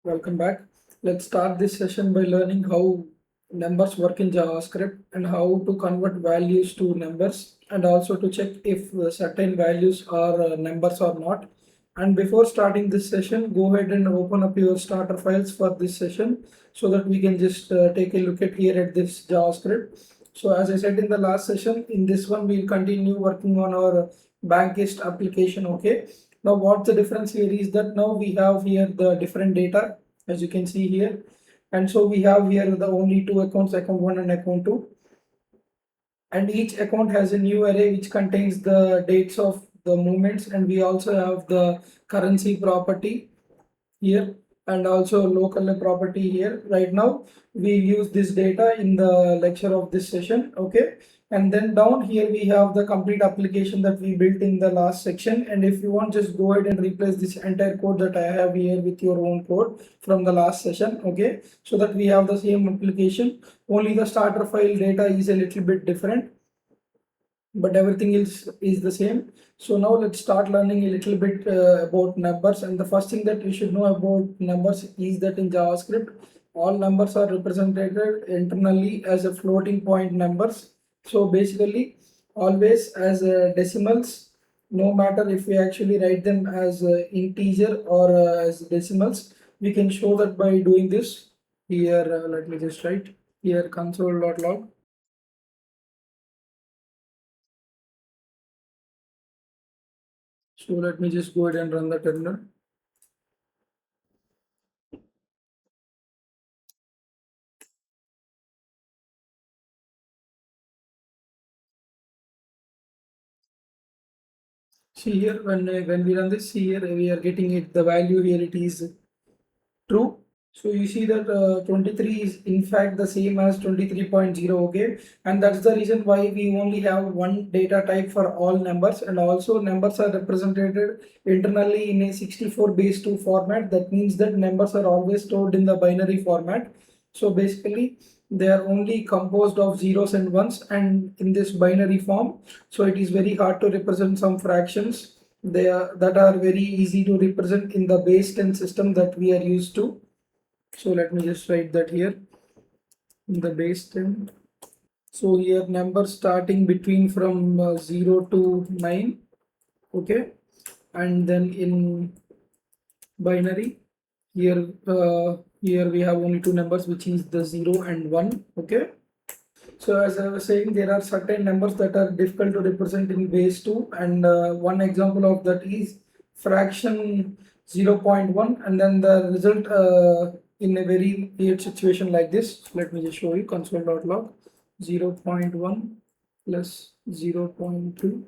Welcome back. Let's start this session by learning how numbers work in JavaScript and how to convert values to numbers and also to check if certain values are numbers or not. And before starting this session, go ahead and open up your starter files for this session so that we can just take a look at here at this JavaScript. So as I said in the last session, in this one we'll continue working on our Bankist application. Okay. Now what the difference here is that now we have here the different data as you can see here, and so we have here the only two accounts, account 1 and account 2, and each account has a new array which contains the dates of the movements, and we also have the currency property here and also local property here. Right now we use this data in the lecture of this session. Okay, and then down here we have the complete application that we built in the last section, and if you want, just go ahead and replace this entire code that I have here with your own code from the last session. Okay, so that we have the same application, only the starter file data is a little bit different, but everything else is the same. So now let's start learning a little bit about numbers. And the first thing that you should know about numbers is that in JavaScript, all numbers are represented internally as a floating point numbers. So basically, always as decimals, no matter if we actually write them as integer or as decimals, we can show that by doing this here. Let me just write here console.log. So let me just go ahead and run the terminal. See here, when we run this, see here, we are getting it, the value here, it is true. So you see that 23 is in fact the same as 23.0. Okay, and that's the reason why we only have one data type for all numbers, and also numbers are represented internally in a 64 base 2 format. That means that numbers are always stored in the binary format. So basically they are only composed of zeros and ones and in this binary form. So it is very hard to represent some fractions that are very easy to represent in the base 10 system that we are used to. So let me just write that here in the base 10. So here numbers starting between from 0 to 9. Okay, and then in binary here we have only two numbers, which is the 0 and 1. Okay, so as I was saying, there are certain numbers that are difficult to represent in base 2, and one example of that is fraction 0.1, and then the result in a very weird situation like this. Let me just show you console.log 0.1 plus 0.2.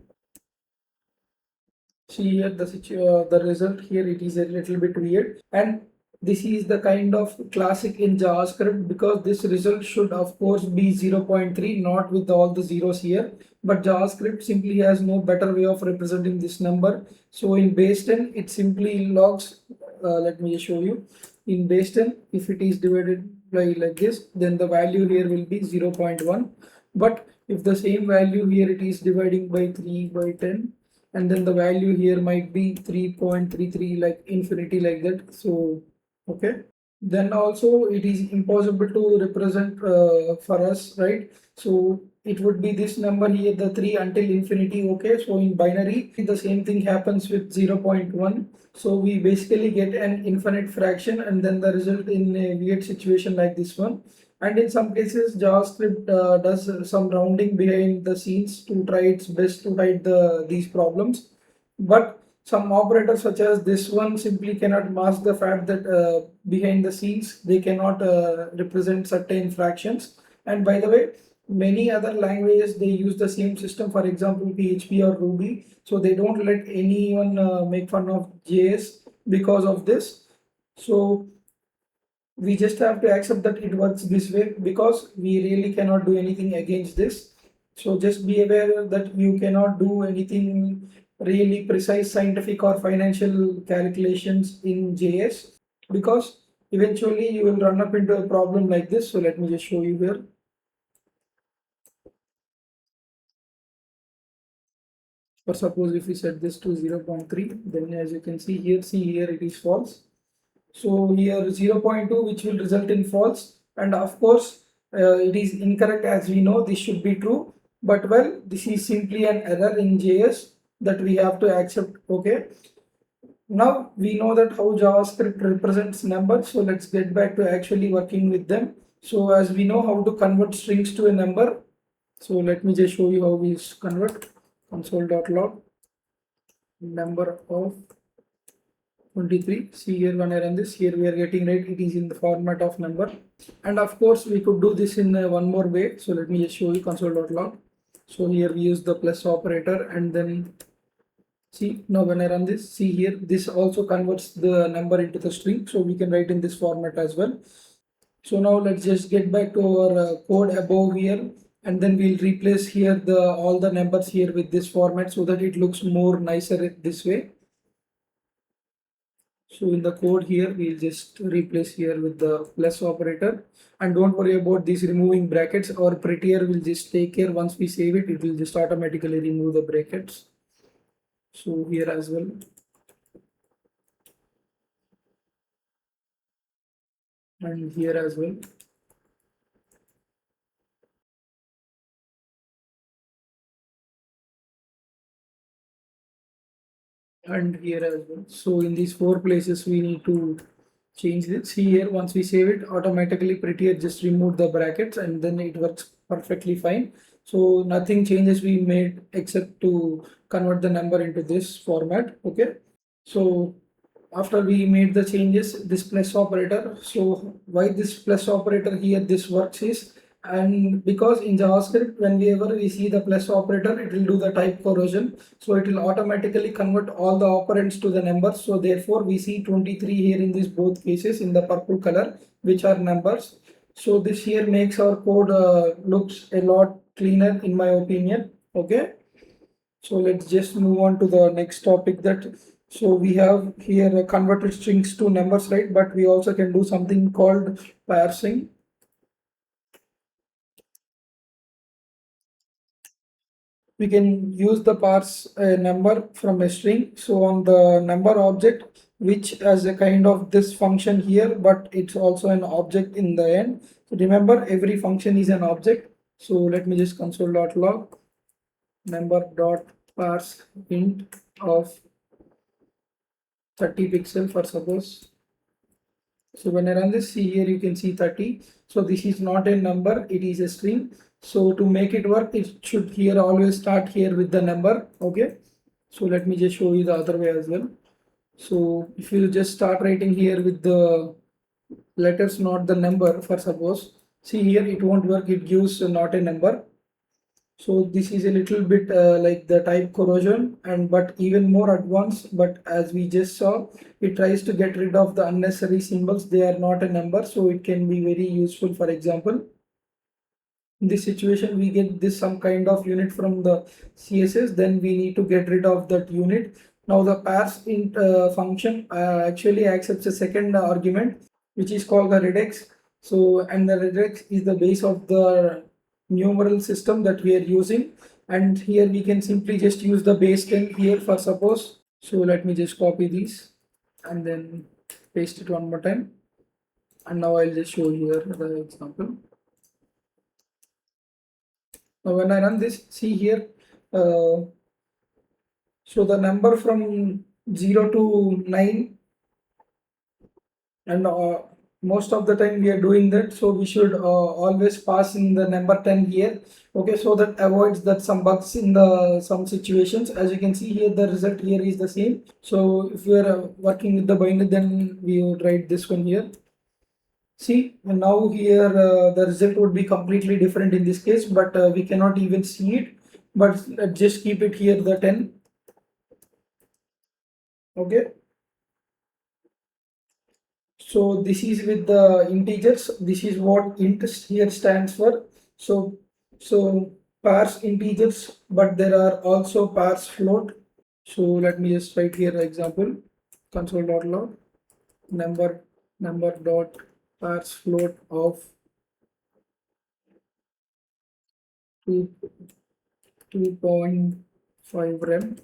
See here the result here, it is a little bit weird, and this is the kind of classic in JavaScript because this result should of course be 0.3, not with all the zeros here, but JavaScript simply has no better way of representing this number. So in base 10 it simply logs, let me show you, in base 10 if it is divided by like this, then the value here will be 0.1, but if the same value here it is dividing by 3 by 10, and then the value here might be 3.33 like infinity like that. So okay, then also it is impossible to represent for us, right? So it would be this number here, the 3 until infinity. Okay, so in binary the same thing happens with 0.1. So we basically get an infinite fraction, and then the result in a weird situation like this one. And in some cases JavaScript does some rounding behind the scenes to try its best to hide these problems, but some operators such as this one simply cannot mask the fact that behind the scenes they cannot represent certain fractions. And by the way, many other languages they use the same system, for example PHP or Ruby, so they don't let anyone make fun of JS because of this. So we just have to accept that it works this way because we really cannot do anything against this. So just be aware that you cannot do anything really precise scientific or financial calculations in JS because eventually you will run up into a problem like this. So let me just show you here. Or suppose if we set this to 0.3, then as you can see here, it is false. So here 0.2, which will result in false, and of course it is incorrect, as we know this should be true, but well, this is simply an error in JS that we have to accept. Okay, now we know that how JavaScript represents numbers, so let's get back to actually working with them. So as we know how to convert strings to a number, so let me just show you how we convert. Console.log number of 23. See here, when I run this, here we are getting right, it is in the format of number. And of course we could do this in one more way. So let me just show you console.log. So here we use the plus operator, and then see, now when I run this, see here, this also converts the number into the string, so we can write in this format as well. So now let's just get back to our code above here, and then we'll replace here the all the numbers here with this format so that it looks more nicer this way. So in the code here, we'll just replace here with the plus operator, and don't worry about these removing brackets. Our prettier will just take care. Once we save it, it will just automatically remove the brackets. So here as well. And here as well. And here as well. So in these four places, we need to change this. See here, once we save it, automatically prettier just remove the brackets, and then it works perfectly fine. So nothing changes we made except to convert the number into this format. Okay. So after we made the changes, this plus operator, so why this plus operator here this works is, and because in JavaScript whenever we see the plus operator, it will do the type conversion, so it will automatically convert all the operands to the numbers. So therefore we see 23 here in these both cases in the purple color, which are numbers. So this here makes our code looks a lot cleaner in my opinion. Okay, so let's just move on to the next topic. That so we have here converted strings to numbers, right? But we also can do something called parsing. We can use the parse a number from a string. So on the number object, which has a kind of this function here, but it's also an object in the end. So remember, every function is an object. So let me just console.log number dot parse int of 30 pixel for suppose. So when I run this, see here you can see 30. So this is not a number, it is a string. So to make it work, it should here always start here with the number. Okay. So let me just show you the other way as well. So if you just start writing here with the letters, not the number for suppose, see here it won't work, it gives not a number. So this is a little bit like the type corrosion, and but even more advanced. But as we just saw, it tries to get rid of the unnecessary symbols. They are not a number, so it can be very useful. For example, in this situation, we get this some kind of unit from the CSS. Then we need to get rid of that unit. Now the parse int function actually accepts a second argument, which is called the regex. So, and the regex is the base of the numeral system that we are using. And here we can simply just use the base 10 here for suppose. So let me just copy these and then paste it one more time. And now I'll just show you here the example. Now when I run this, see here, so the number from 0 to 9, and most of the time we are doing that, so we should always pass in the number 10 here. Okay, so that avoids that some bugs in the some situations. As you can see here, the result here is the same. So if we are working with the binary, then we would write this one here. See, now here the result would be completely different in this case, but we cannot even see it. But just keep it here the 10. Okay. So this is with the integers. This is what int here stands for. So parse integers, but there are also parse float. So let me just write here example console.log number dot parse float of 2.5 rem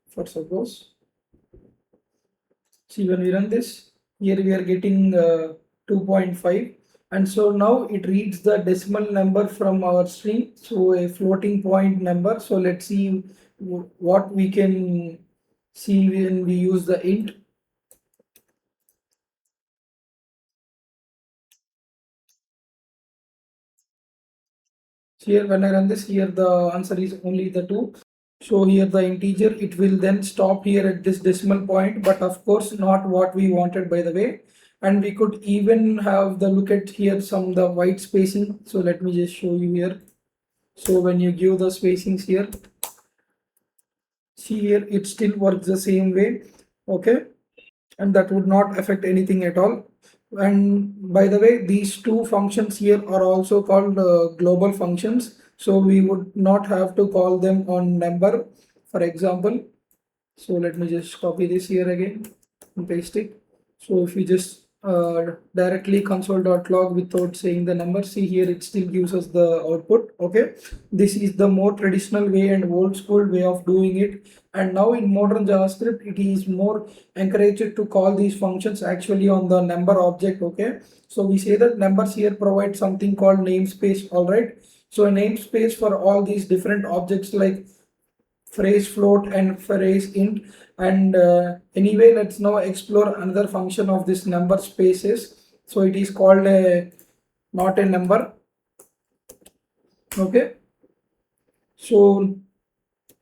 for suppose. See when we run this, Here we are getting 2.5, and so now it reads the decimal number from our string, so a floating point number. So let's see what we can see when we use the int. Here when I run this, here the answer is only the 2. So here the integer, it will then stop here at this decimal point, but of course not what we wanted, by the way. And we could even have the look at here some the white spacing. So let me just show you here. So when you give the spacings here, see here it still works the same way. Okay, and that would not affect anything at all. And by the way, these two functions here are also called global functions, so we would not have to call them on number, for example. So let me just copy this here again and paste it. So if we just directly console.log without saying the number, see here it still gives us the output. Okay, this is the more traditional way and old school way of doing it. And now in modern JavaScript, it is more encouraged to call these functions actually on the number object. Okay, so we say that numbers here provide something called namespace. All right, so a namespace for all these different objects like phrase float and phrase int. And anyway, let's now explore another function of this number spaces. So it is called a not a number. Okay, so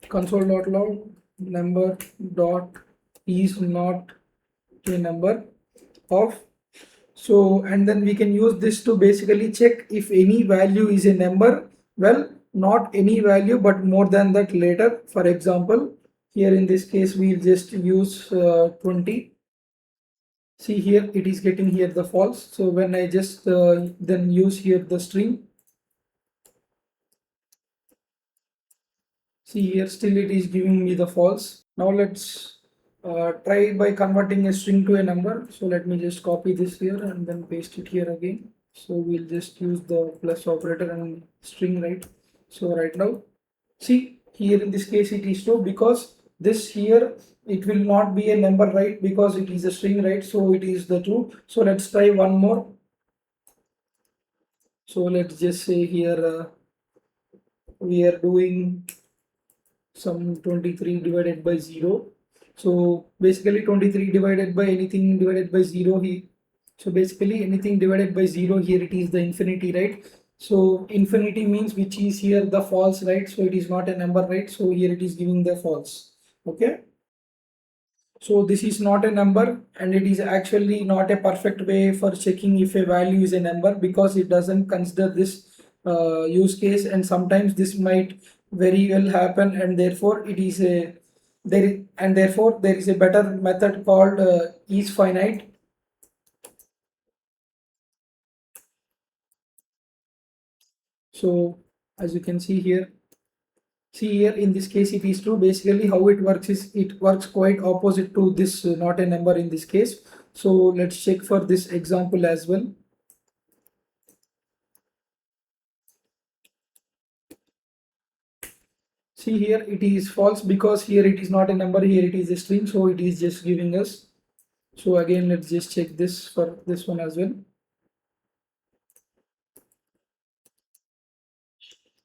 console.log number dot is not a number of. So and then we can use this to basically check if any value is a number. Well, not any value but more than that later. For example, here in this case we'll just use 20. See here it is getting here the false. So when I just then use here the string, see here still it is giving me the false. Now let's try by converting a string to a number. So let me just copy this here and then paste it here again. So we'll just use the plus operator and string, right? So right now, see here in this case it is true, because this here it will not be a number, right? Because it is a string, right? So it is the true. So let's try one more. So let's just say here we are doing some 23 divided by 0. So basically 23 divided by anything divided by 0 here. So basically anything divided by 0 here, it is the infinity, right? So infinity means which is here the false, right? So it is not a number, right? So here it is giving the false. Okay, so this is not a number, and it is actually not a perfect way for checking if a value is a number, because it doesn't consider this use case, and sometimes this might very well happen, and therefore it is a therefore there is a better method called is finite. So as you can see here, in this case it is true. Basically how it works is it works quite opposite to this not a number in this case. So let's check for this example as well. See here it is false, because here it is not a number, here it is a string, so it is just giving us. So again let's just check this for this one as well.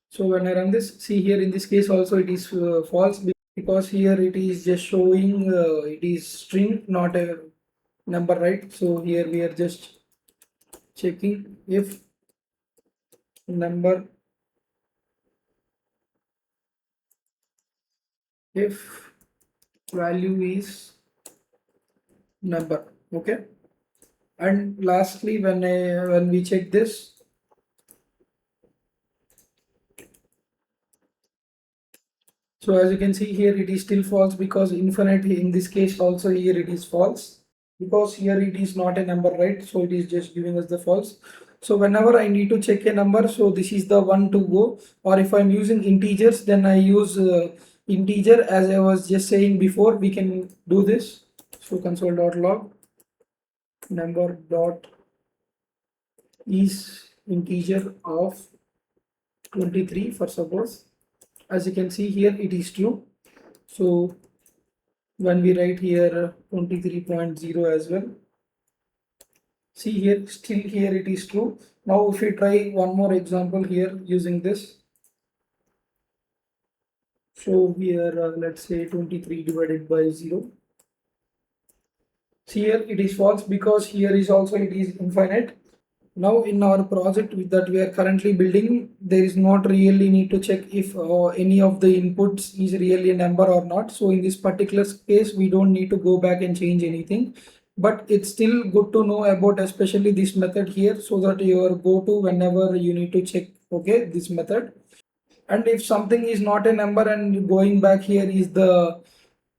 So when I run this, see here in this case also it is false, because here it is just showing it is string, not a number, right? So here we are just checking if number, if value is number. Okay, and lastly when we check this, so as you can see here it is still false, because infinite in this case also here it is false, because here it is not a number, right? So it is just giving us the false. So whenever I need to check a number, so this is the one to go, or if I'm using integers, then I use integer. As I was just saying before, we can do this. So console.log number dot is integer of 23 for suppose. As you can see here it is true. So when we write here 23.0 as well, See here, still here it is true. Now if we try one more example here using this. So here let's say 23 divided by 0. See here it is false because here is also it is infinite. Now in our project that we are currently building, there is not really need to check if any of the inputs is really a number or not. So in this particular case, we don't need to go back and change anything. But it's still good to know about especially this method here, so that your go-to whenever you need to check, okay, this method. And if something is not a number and going back here is the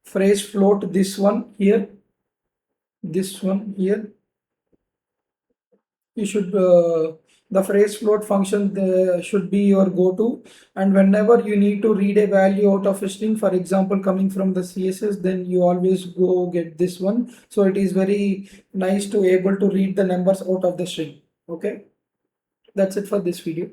phrase float, this one here, you should the phrase float function should be your go-to, and whenever you need to read a value out of a string, for example coming from the css, then you always go get this one. So it is very nice to able to read the numbers out of the string. Okay, that's it for this video.